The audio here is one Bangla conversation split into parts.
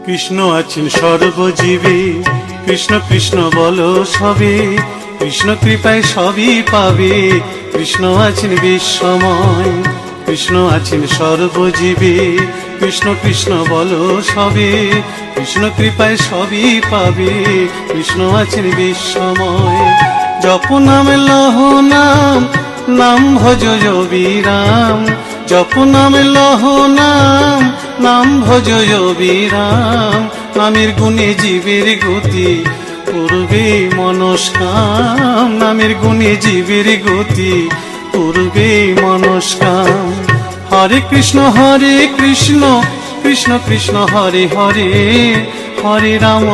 কৃষ্ণ আছেন সর্বজীবে, কৃষ্ণ কৃষ্ণ বলো সবে, কৃষ্ণ কৃপায় সবই পাবে। কৃষ্ণ আছেন বিশ্বময়, কৃষ্ণ আছেন সর্বজীবে, কৃষ্ণ কৃষ্ণ বলো সবে, কৃষ্ণ কৃপায় সবই পাবে। কৃষ্ণ আছেন বিশ্বময়। জপ নাম লহ নাম, নাম ভজ বিরাম। জপ নাম লহ নাম, নাম ভজ বিরাম। নামের গুণে জীবের গতি করবে মনস্কাম। নামের গুণে জীবের গতি করবে মনস্কাম। হরে কৃষ্ণ কৃষ্ণ কৃষ্ণ হরে হরে, হরে রাম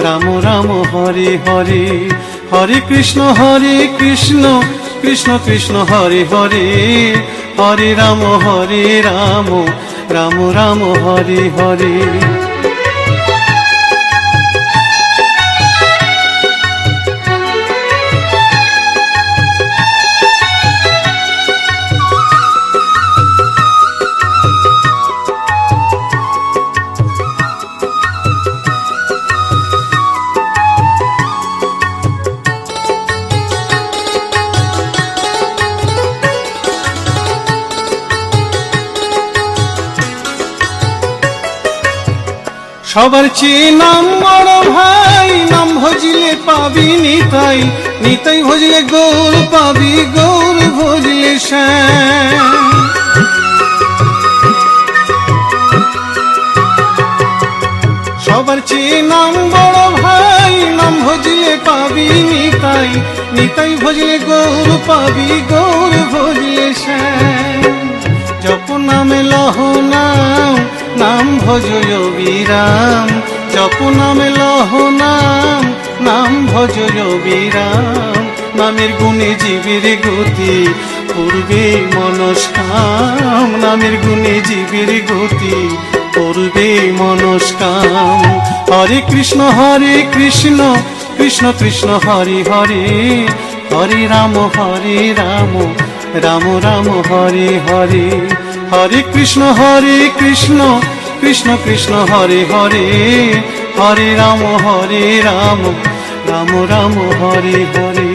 রাম রাম হরে হরে। হরে কৃষ্ণ কৃষ্ণ কৃষ্ণ হরে হরে, হরে রাম রাম রাম হরে হরে। সবার চেয়ে নাম বড় ভাই, নাম ভজলে পাবি নিতাই, নিতাই ভজলে গৌর পাবি, গৌর ভজলে শ্যাম। সবার চেয়ে নাম বড় ভাই, নাম ভজলে পাবি নিতাই, নিতাই ভজলে গৌর পাবি, গৌর ভজলে শ্যাম। জপ নামে লহ নাম, নাম ভজ বিরাম। জপ নামে লহ নাম, নাম ভজ বিরাম। নামের গুণে জীবের গতি করবে মনস্কাম। নামের গুণে জীবের গতি করবে মনস্কাম। হরে কৃষ্ণ কৃষ্ণ কৃষ্ণ হরে হরে, হরে রাম রাম রাম হরে হরে। হরে কৃষ্ণ কৃষ্ণ কৃষ্ণ হরে হরে, হরে রাম রাম রাম হরে হরে।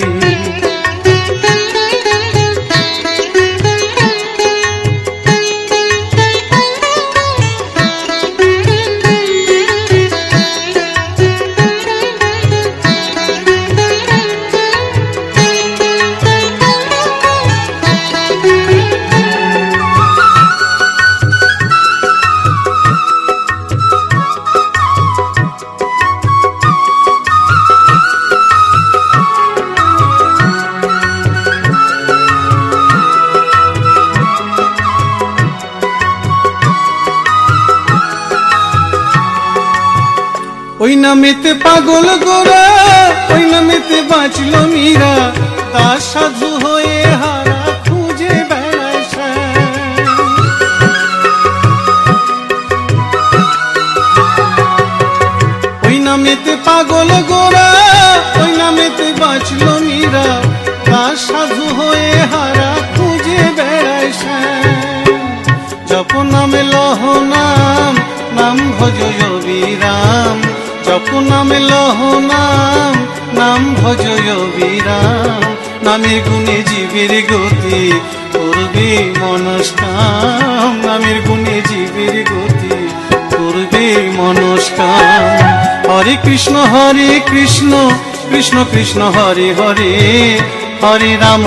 ওই নামেতে পাগল গোরা, ওই নামেতে বাঁচল মীরা, দাস সাধু হয়ে হারা খুঁজে বেড়ায় শ্যাম। ওই নামেতে পাগল গোরা, ওই নামেতে বাঁচল মীরা, দাস সাধু হয়ে হারা খুঁজে বেড়ায় শ্যাম। জপ নামে লহ নাম, নাম ভজ বিরাম। জপ নামে লহ নাম, নাম ভজ বিরাম। নামের গুণে জীবের গতি করবে মনস্কাম। নামের গুণে জীবের গতি করবে মনস্কাম। হরে কৃষ্ণ কৃষ্ণ কৃষ্ণ হরে হরে, হরে রাম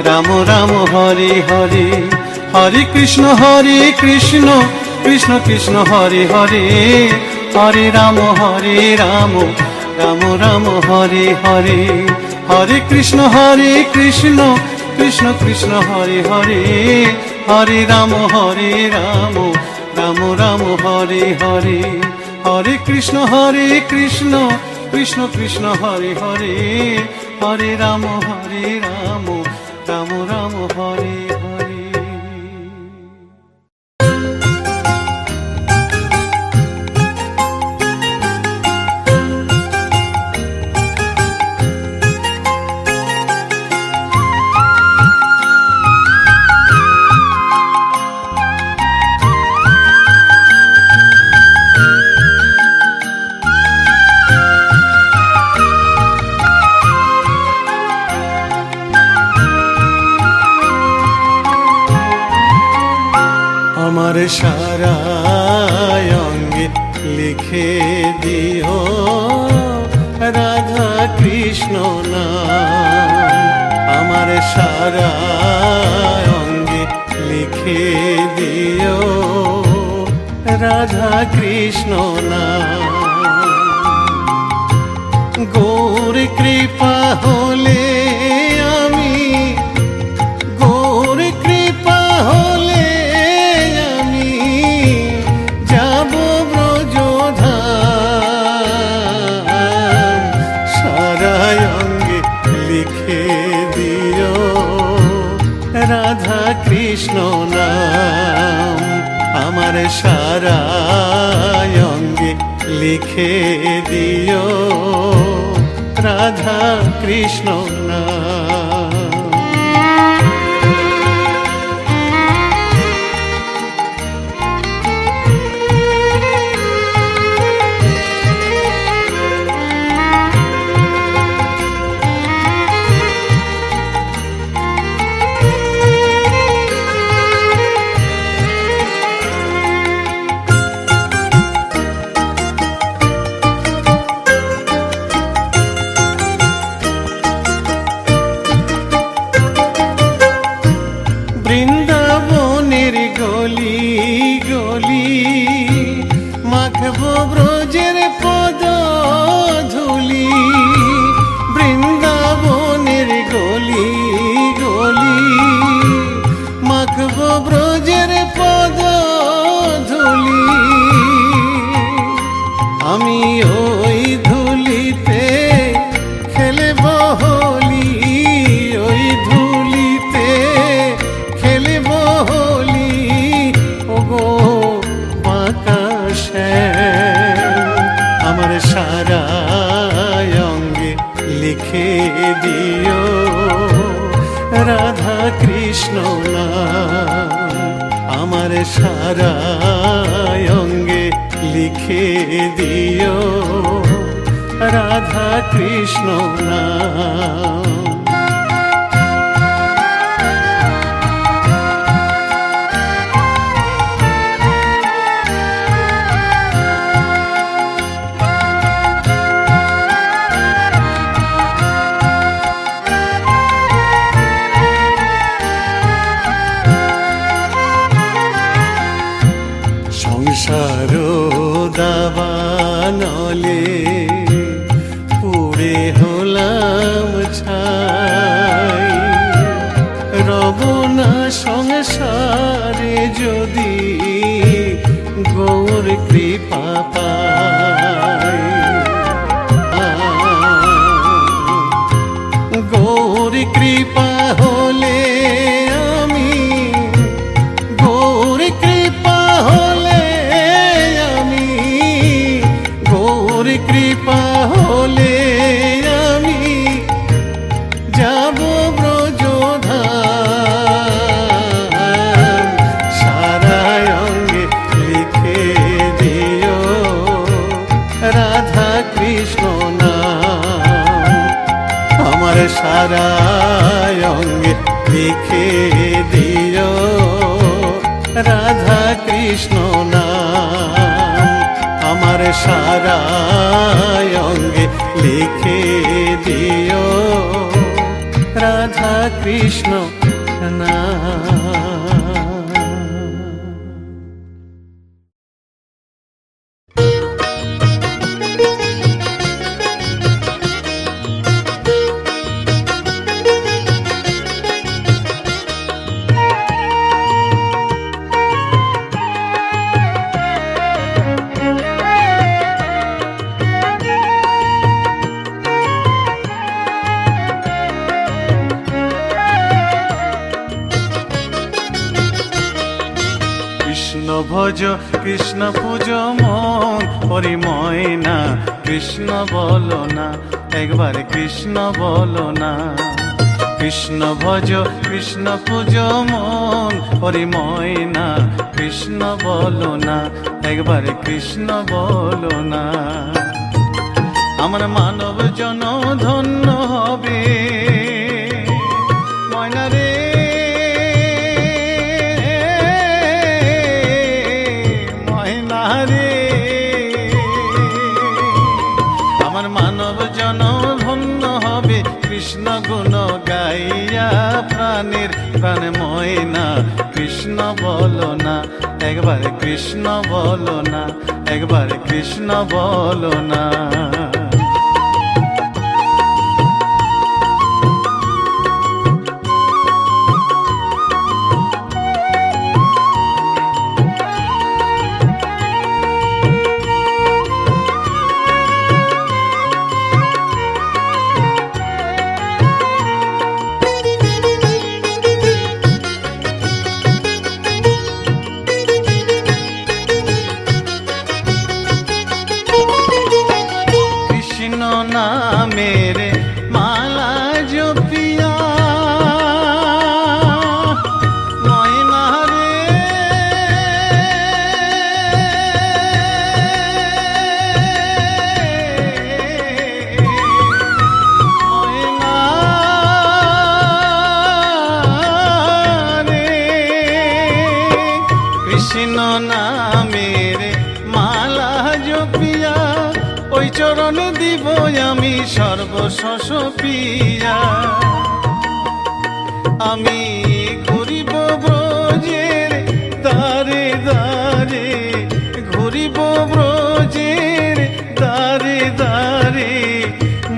রাম রাম হরে হরে। হরে কৃষ্ণ কৃষ্ণ কৃষ্ণ হরে হরে, হরে রাম রাম রাম হরে হরে। হরে কৃষ্ণ কৃষ্ণ কৃষ্ণ হরে হরে, হরে রাম রাম রাম হরে হরে। হরে কৃষ্ণ কৃষ্ণ কৃষ্ণ হরে হরে, হরে রাম রাম রাম হরে হরে। সারা অঙ্গে লিখে দিও রাধা কৃষ্ণ নাম। আমার সারা অঙ্গে লিখে দিও রাধা কৃষ্ণ নাম। গৌর কৃপা হলে আমি, গৌর কৃপা হলে আমি যাব ব্রজধাম। সারা অঙ্গে লিখে দিও রাধা কৃষ্ণ নাম। আমার সারা অঙ্গে লিখে দিও রাধা কৃষ্ণ নাম। বৃন্দাবনের গলি গলি মাখবো ব্রজের পদ ধুলি। বৃন্দাবনের গলি গলি মাখবো ব্রজের পদ ধুলি। আমি ওই ধুলিতে খেলব হোলি, ওই ধুলিতে খেলব হোলি। ওগো বাঁকা শ্যাম, আমার সারা অঙ্গে লিখে দিও রাধা কৃষ্ণ নাম। আমার সারা অঙ্গে লিখে দিও রাধা কৃষ্ণ নাম। সংসার দাবানলে পুড়ে হলাম ছাই। রব না সংসারে যদি গৌর কৃপা পাই। গৌর কৃপা হলে আমি, গৌর কৃপা হলে আমি, গৌর কৃপা হলে আমি যাব ব্রজধাম। সারা অঙ্গে লিখে দিও রাধা কৃষ্ণ নাম। আমার সারা অঙ্গে লিখে দিও রাধা কৃষ্ণ নাম। আমার সারা অঙ্গে লিখে দিও রাধা কৃষ্ণ নাম। ভজ কৃষ্ণ পূজ মন পরিময় না। কৃষ্ণ বলো না, একবার কৃষ্ণ বলো না। কৃষ্ণ ভজ কৃষ্ণ পূজ মন পরিময় না। কৃষ্ণ বলো না, একবার কৃষ্ণ বলো না। আমার মানব জন ধন্য হবে ময়না রে। কৃষ্ণ গুণ গাইয়া প্রাণের প্রাণ ময়না কৃষ্ণ বলো না, একবার কৃষ্ণ বলো না, একবার কৃষ্ণ বলো না। মেরে মালা জপিয়া ময়না রে, ময়না রে, কৃষ্ণ নামের মালা জপিয়া ওই চরণ দিব আমি সর্বশস পিয়া। আমি ঘুরিব ব্রজের দ্বারে দ্বারে, ঘুরিব ব্রজের দ্বারে দ্বারে,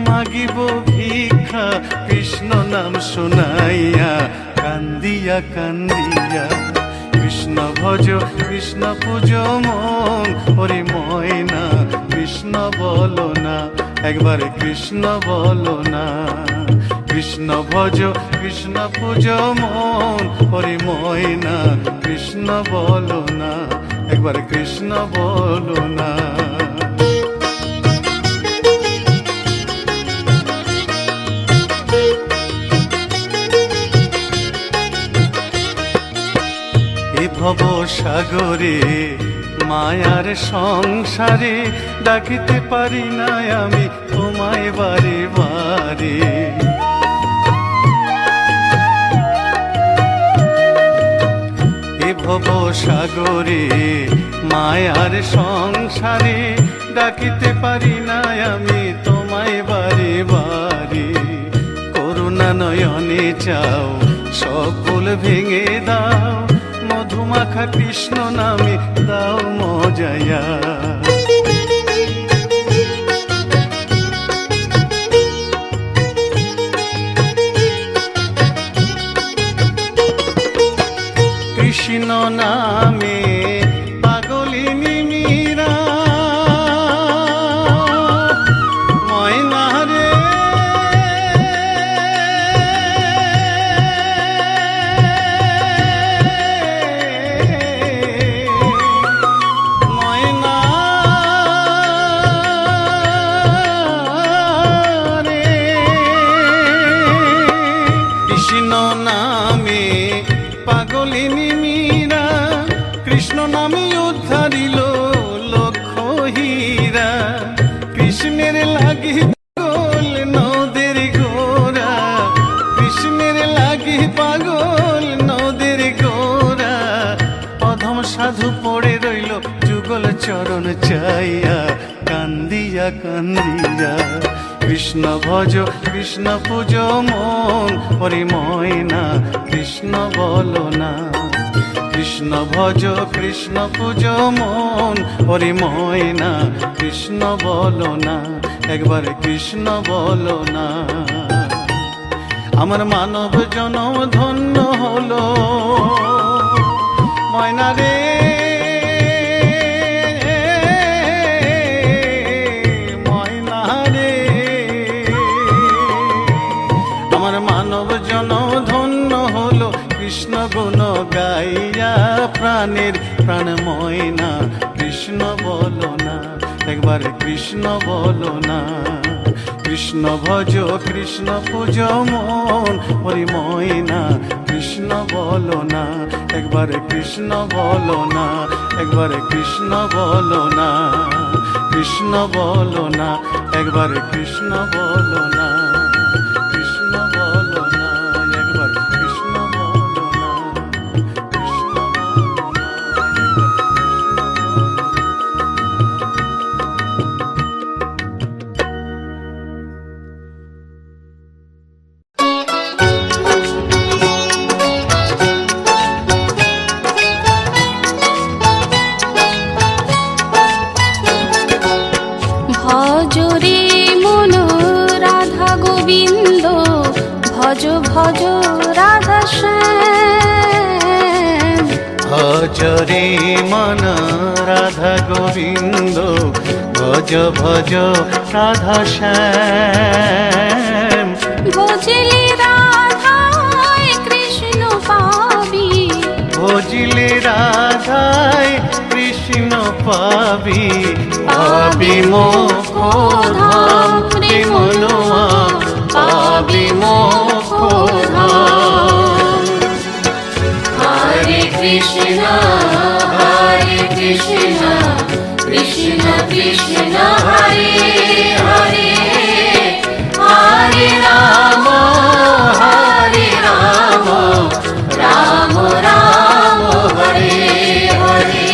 মাগিব ভিক্ষা কৃষ্ণ নাম শুনাইয়া, কান্দিয়া কান্দিয়া। কৃষ্ণ ভজ কৃষ্ণ পূজ মন হরি ময়না কৃষ্ণ বলো না, একবার কৃষ্ণ বলো না। কৃষ্ণ ভজ কৃষ্ণ পূজ মন হরি ময়না কৃষ্ণ বলো না, একবার কৃষ্ণ বলো না। ভব সাগরে মায়ার সংসারে ডাকিতে পারি না আমি তোমায় বারে বারে। এ ভব সাগরে মায়ার সংসারে ডাকিতে পারি না আমি তোমায় বারে বারে। করুণা নয়নে চাও সকল ভেঙে দাও, মধুমাখা কৃষ্ণ নামে দাও মজায়া। কৃষ্ণ নামে পাগলিনী মীরা ময়না রে, ময়না রে। কৃষ্ণ নামে পাগলিনী মীরা, কৃষ্ণ নামে উদ্ধারিল লক্ষ হীরা। কৃষ্ণের লাগি পাগল নদের গোরা, কৃষ্ণের লাগি পাগল নদের গোরা। অধম সাধু পড়ে রইল যুগল চরণ চাইয়া, কান্দিয়া কান্দিয়া। কৃষ্ণ ভজ কৃষ্ণ পূজ মন হরি ময়না কৃষ্ণ বলো না। কৃষ্ণ ভজ কৃষ্ণ পূজ মন হরি ময়না কৃষ্ণ বলো না, একবার কৃষ্ণ বলো না। আমার মানব জনম ধন্য হলো ময়না রে, ময়না রে। আমার মানব জনম ধন্য হলো কৃষ্ণ গুণ গাইয়া প্রাণের প্রাণ ময়না কৃষ্ণ বলো না, একবার কৃষ্ণ বলো না। কৃষ্ণ ভজ কৃষ্ণ পূজ মন হরি ময়না কৃষ্ণ বলো না, একবার কৃষ্ণ বলো না, একবার কৃষ্ণ বলো না। কৃষ্ণ বলো না, একবার কৃষ্ণ বলো না। কৃষ্ণ বলো না, একবার কৃষ্ণ বলো না। কৃষ্ণ বলো না, একবার ভজ রাধা শ্যাম। ভজ রে মন রাধা গোবিন্দ, ভজ ভজ রাধা শ্যাম। ভজলে রাধায় কৃষ্ণ পাবি, ভজিলে রাধায় কৃষ্ণ পাবি, পাবি মোক্ষ ধাম রে মনোয়া, পাবি মোক্ষ ধাম। হরে কৃষ্ণ হরে কৃষ্ণ কৃষ্ণ কৃষ্ণ হরে হরে, হরে রাম রাম রাম হরে হরে।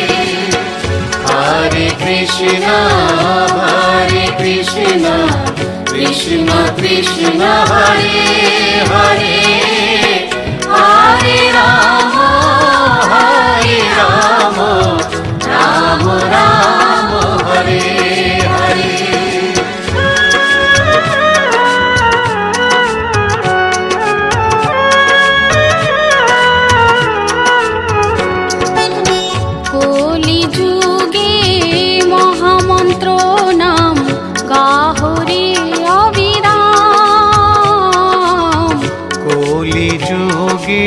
হরে কৃষ্ণ কৃষ্ণ কৃষ্ণ হরে হরে, হরে রাম রাম রাম হরে হরে। কলি যুগে মহামন্ত্র নাম গাহরে অবিরাম। কলি যুগে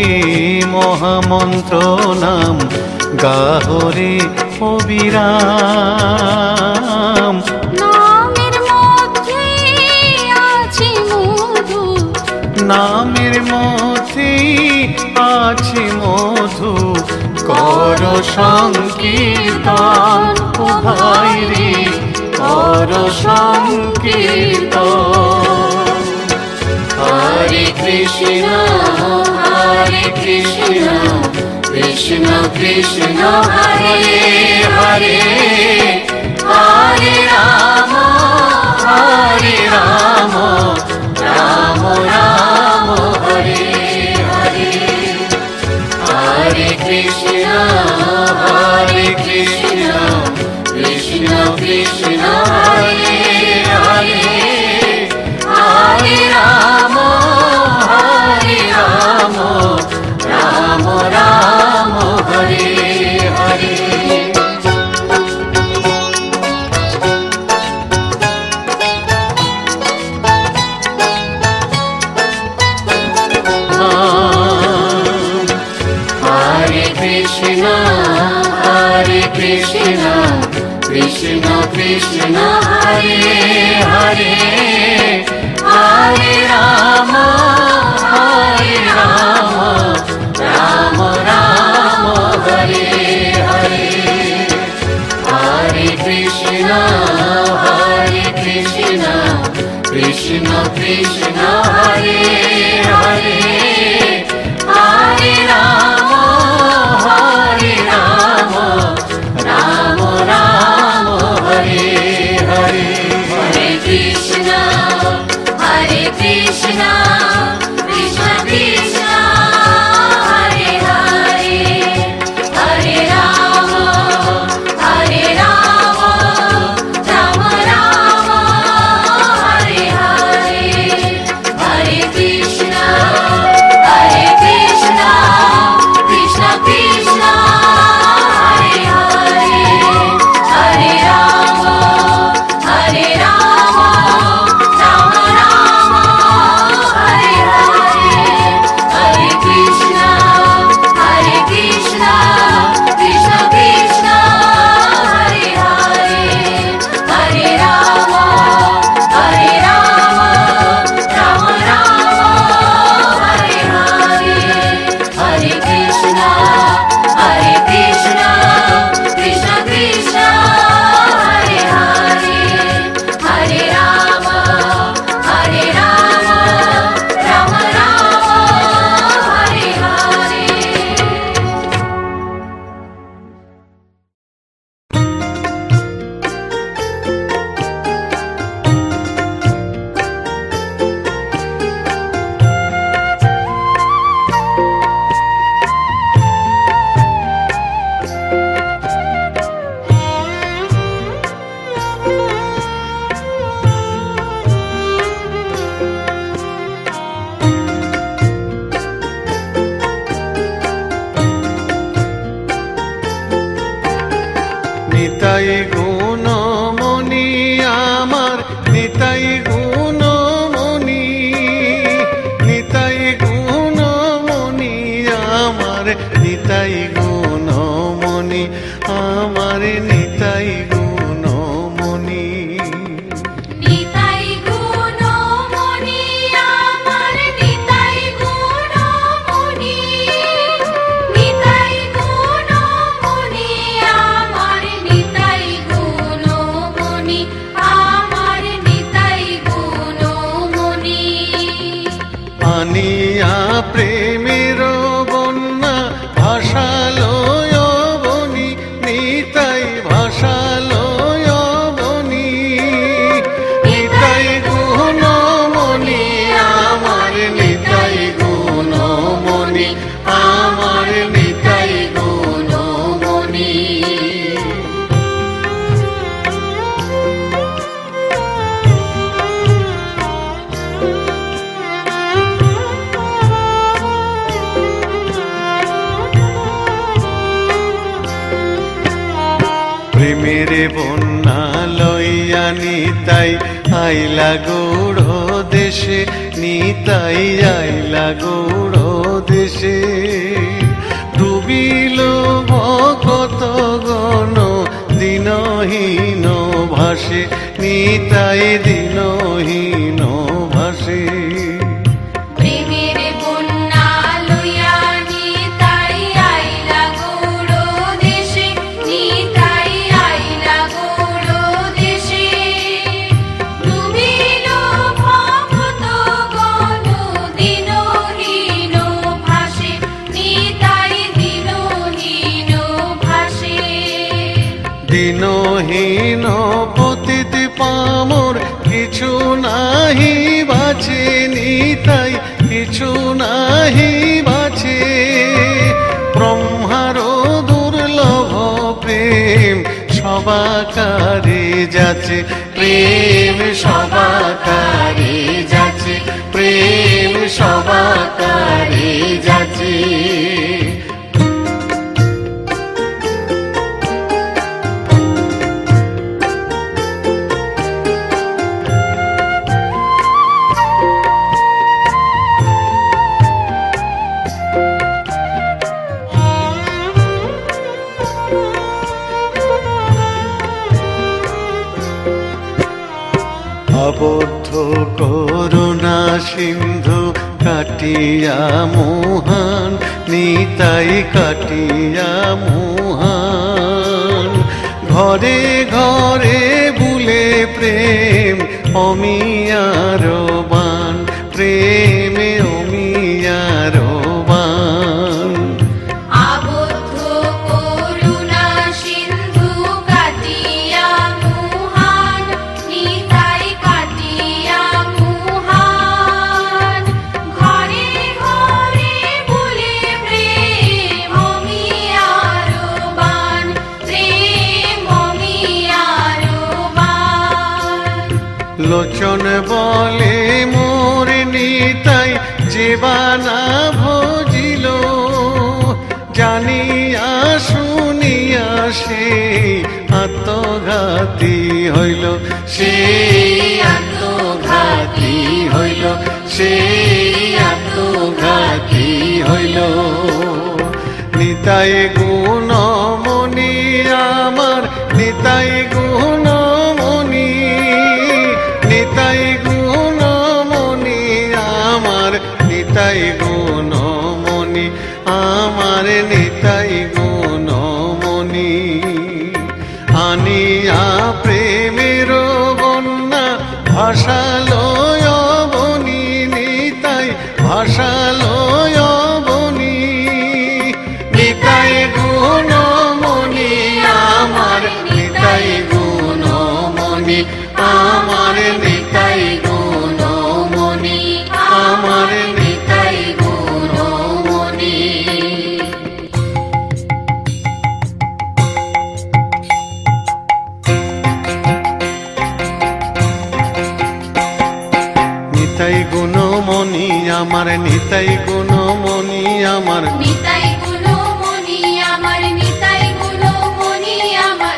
মহামন্ত্র নাম গাহরে অবিরাম। নামের মধ্যে আছে মধু, নামের মধ্যে আছে মধু, কর সংকীর্তন ও ভাই রে, কর সংকীর্তন। হরে কৃষ্ণ কৃষ্ণ কৃষ্ণ হরে হরে, হরে রাম রাম রাম হরে হরে। হরে কৃষ্ণ কৃষ্ণ কৃষ্ণ হরে হরে, হরে রাম রাম রাম হরে হরে। হরে কৃষ্ণ কৃষ্ণ কৃষ্ণ হরে হরে, হরে রাম রাম রাম হরে হরে। হরে কৃষ্ণ কৃষ্ণ কৃষ্ণ হরে হরে, হরে রাম রাম রাম হরে হরে। হরে কৃষ্ণ কৃষ্ণ কৃষ্ণ হরে হরে, হরে রাম রাম রাম হরে হরে। হরে কৃষ্ণ নিতাই গুণমণি আমার নিতাই গুণমণি, নিতাই গুণমণি আমার নিতাই গুণমণি, আমার নিতাই গুণমণি। নিতাই গুণমণি আমার নিতাই গুণমণি, নিতাই গুণমণি আমার নিতাই গুণমণি, আমার নিতাই গুণমণি। আনিয়া প্রেমের বন্যা ভাষালয় বনি, নিতাই ভাষালয় বনি, নিতাই গুণমণি আমার নিতাই গুণমণি, আমার নিতাই গুণমণি। প্রেমের বন্যা লইয়া নিতাই আইলা গৌড় দেশে, নিতাই আইলা গৌড় দেশে। ডুবিল ভকত গণ দিনহীন ভাসে, নিতাই দিনহীন ভাসে। প্রেমের বন্যা লইয়া নিতাই আইলা গৌড় দেশে, নিতাই আইলা গৌড় দেশে। ডুবিল ভক্ত গণ দিনহীন ভাসে, নিতাই দিনহীন ভাসে। দিনহীন পতিত পামর কিছু নাহি বাঁচে, নিতাই কিছু নাহি বাঁচে। ব্রহ্মার দুর্লভ প্রেম সবাকারে যাচ্ছে, প্রেম সবাকারে যাচ্ছে, প্রেম সবাকারে যাচ্ছে। আবদ্ধ করুণা সিন্ধু কাটিয়া মোহন, নিতাই কাটিয়া মোহন। ঘরে ঘরে বুলে প্রেম অমিয়ার বান, প্রেমে অমিয়ার বান। আবদ্ধ করুণা সিন্ধু কাটিয়া মুহান, নিতাই কাটিয়া মুহান। ঘরে ঘরে বলে প্রেম অমিয়ার বান, প্রেম অমিয়ার বান। লোচন বলে মোর নিতাই জীবানা ভজিল, জানিয়া শুনিয়া সে আত্মঘাতী হইল, সেই আত্মঘাতী হইল, সেই আত্মঘাতী হইল। নিতাই গুণমণি আমার নিতাই গুণমণি, নিতাই গুণমণি আমার নিতাই গুণমণি, আমার নিতাই গুণমণি। আনিয়া প্রেমের বন্যা ভাষালয় বনি, নিতাই ভাষালয় বনি, নিতাই গুণমণি আমার নিতাই গুণমণি, আমার নিতাই গুণমণি, আমার নিতাই গুণমণি। নিতাই গুণমণি আমার নিতাই গুণমণি, আমার নিতাই গুণমণি আমার নিতাই গুণমণি আমার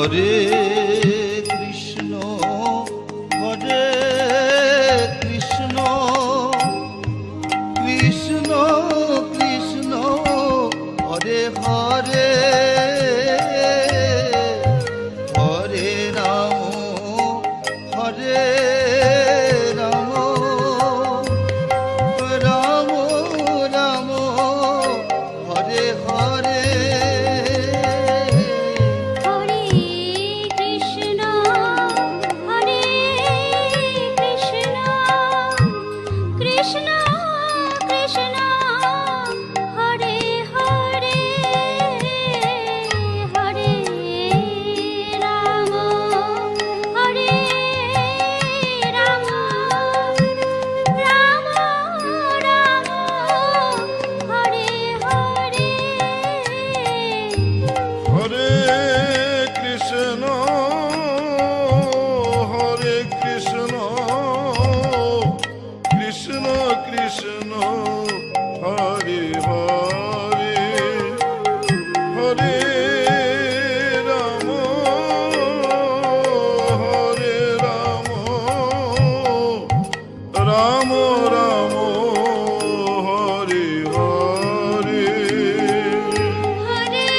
হরে কৃষ্ণ হরে কৃষ্ণ কৃষ্ণ কৃষ্ণ হরে হরে হরে রাম হরে রাম রাম রাম হরে হরে হরে কৃষ্ণ হরে কৃষ্ণ কৃষ্ণ কৃষ্ণ হরে হরে হরে রাম হরে রাম রাম রাম হরে হরে হরে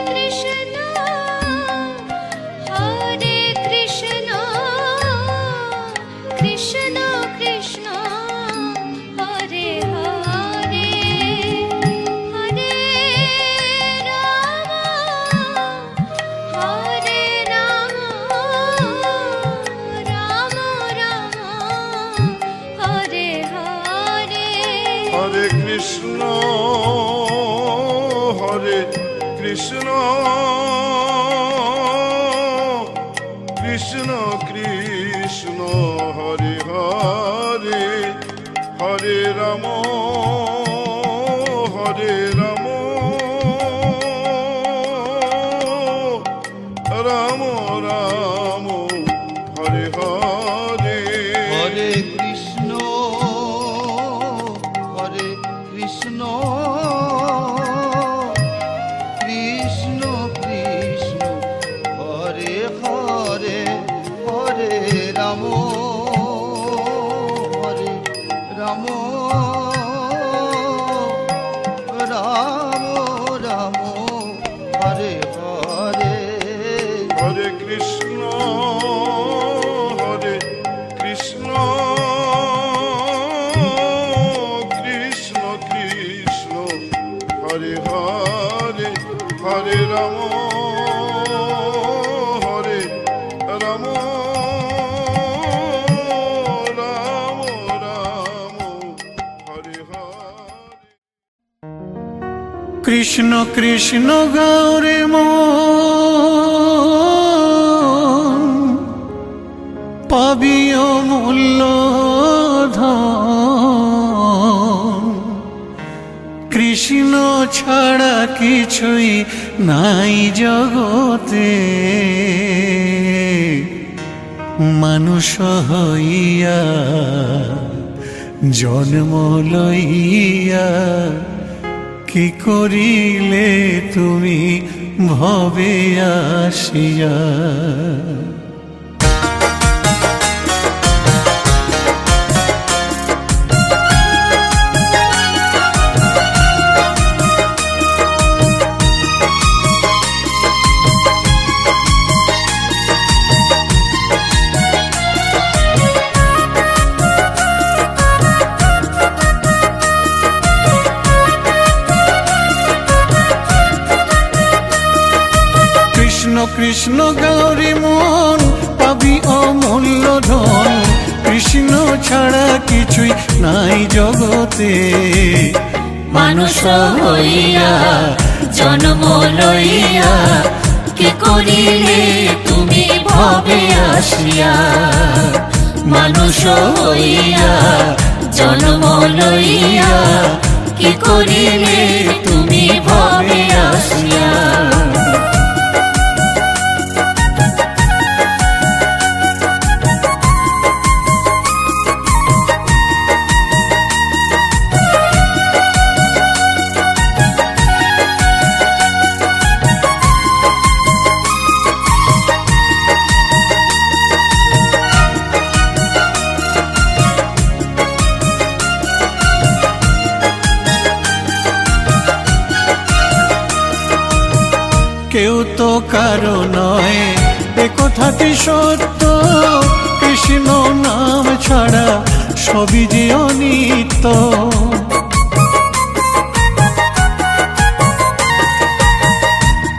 কৃষ্ণ কৃষ্ণ কৃষ্ণ হরে হরে হরে রাম রাম রাম হরে হরে হরে কৃষ্ণ কৃষ্ণ কৃষ্ণ হরে হরে হরে রাম রাম রাম হরে হরে হরে কৃষ্ণ কৃষ্ণ কৃষ্ণ হরে হরে হরে রাম রাম রাম হরে হরে হরে কৃষ্ণ কৃষ্ণ কৃষ্ণ হরে হরে হরে রাম রাম রাম হরে হরে হরে কৃষ্ণ কৃষ্ণ কৃষ্ণ হরে হরে হরে রাম রাম হরে হরে কৃষ্ণ কৃষ্ণ গৌরে মন পাবি অমূল্য ধন কৃষ্ণ ছাড়া কিছুই নাই জগতে মানুষ হইয়া জন্ম লইয়া কি করিলে তুমি ভবে আসিয়া কৃষ্ণ কৃষ্ণ গৌরী মন পাবি অমূল্য ধন কৃষ্ণ ছাড়া কিছুই নাই জগতে মানুষ হইয়া জন্ম লইয়া কি করিলে তুমি ভবে আসিয়া মানুষ হইয়া জন্ম লইয়া কি করিলে তুমি ভবে আসিয়া কেউ তো কারো নয় এ কথাটি সত্য, কৃষ্ণ নাম ছাড়া সবই যে অনিত্য।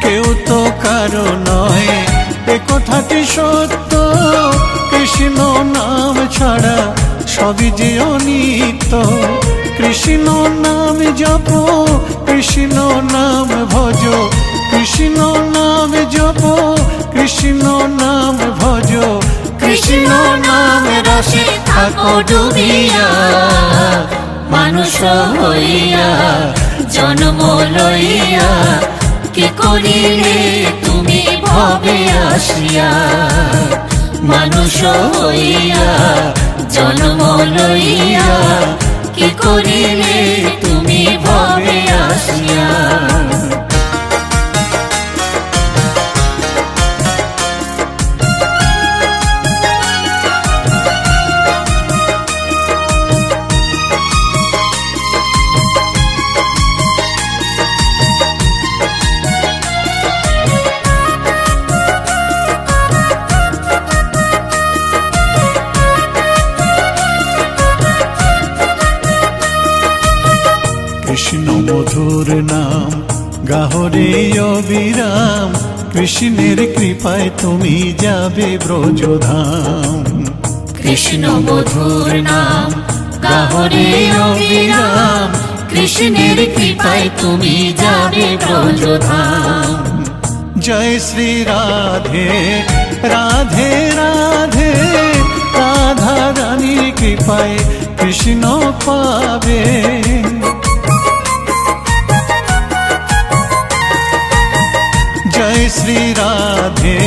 কেউ তো কারো নয় এ কথাটি সত্য, কৃষ্ণ নাম ছাড়া সবই যে অনিত্য। কৃষ্ণ নাম জপ, কৃষ্ণ নাম ভজ, কৃষ্ণ নাম জপ, কৃষ্ণ নাম ভজ, কৃষ্ণ নাম রসে থাকো ডুবিয়া, মানুষ হইয়া জন্ম লইয়া কি করিলে তুমি ভবে আসিয়া। মানুষ হইয়া জন্ম লইয়া কি করিলে তুমি ভবে আসিয়া। কৃষ্ণ মধুর নাম গাহরে অবিরাম, কৃষ্ণের কৃপায় তুমি যাবে ব্রজধাম। কৃষ্ণ মধুর নাম গাহরে অবিরাম, কৃষ্ণের কৃপায় তুমি যাবে ব্রজধাম। জয় শ্রী রাধে রাধে রাধে, রাধা রানীর কৃপায় কৃষ্ণ পাবে। জয় শ্রী রাধে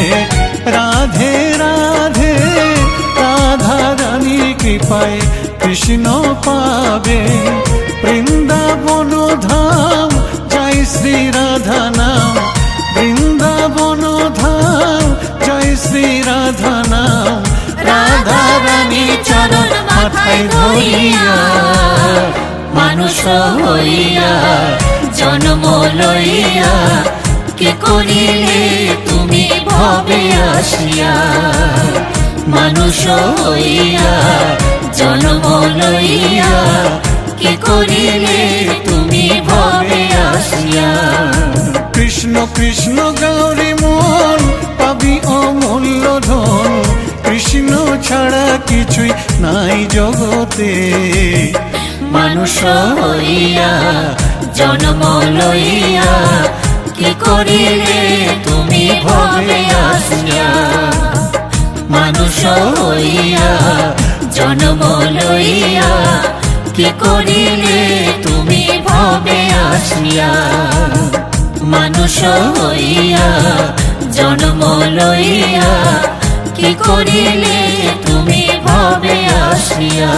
রাধে রাধে, রাধা রানীর কৃপায় কৃষ্ণ পাবে। বৃন্দাবন ধাম জয় শ্রী রাধা নাম, বৃন্দাবন ধাম জয় শ্রী রাধা নাম। রাধা রানীর চরণ মাথায় ধরিয়া, মানুষ হইয়া জন্ম লইয়া কি করিলে তুমি ভবে আসিয়া। মানুষ হইয়া জন্ম লইয়া কি করিলে তুমি ভবে আসিয়া। কৃষ্ণ কৃষ্ণ গৌরী মন পাবি অমূল্য ধন, কৃষ্ণ ছাড়া কিছুই নাই জগতে। মানুষ হইয়া জন্ম লইয়া কি করিলে তুমি ভবে আসিয়া। মানুষ হইয়া জন্ম লইয়া কি করিলে তুমি ভবে আসিয়া। মানুষ হইয়া জন্ম লইয়া কি করিলে তুমি ভবে আসিয়া।